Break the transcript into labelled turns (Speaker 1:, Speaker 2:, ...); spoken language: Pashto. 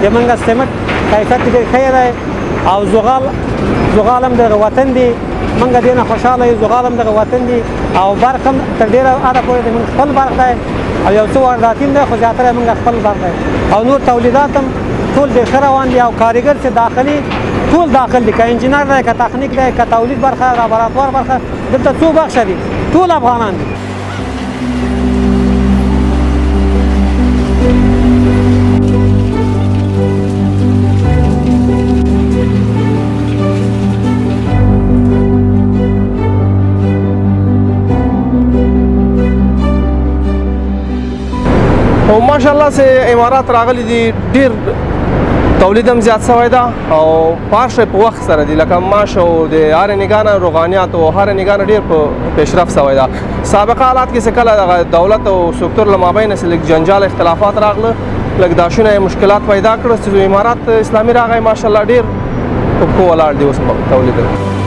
Speaker 1: زمونږ سمټ کیفیت ډېر ښه دی او زغال هم دغه وطن دی موږ دې نه خوشحاله یو زغال هم دغه وطن دی او برق هم تر ډېره حده پورې زموږ خپل برق دی او یو څه وارداتي هم دی خو زیاتره یې موږ خپل برق دی او نور تولیدات هم ټول ډېر ښه روان دي او کارګر چې داخلي ټول داخل دي که انجینر دی که تخنیک دی که تولید برخه لابراتوار برخه دلته څو بخشه دي ټول افغانان دي.
Speaker 2: او ماشاءالله سه امارات راغلي دي ډیر تولید هم زیات شوی ده او پارشه په وخت سره دي لکه ماش او د هرنګانه روغانیات او هرنګانه ډیر په پیشرفت شوی ده. سابقه حالات کې څه کله دولت او سکتور له مابین سره جنجال اختلافات راغله لکه داشونه مشکلات پیدا کړل چې امارات اسلامي راغی ماشاءالله ډیر په ولاړ دي اوس تولید.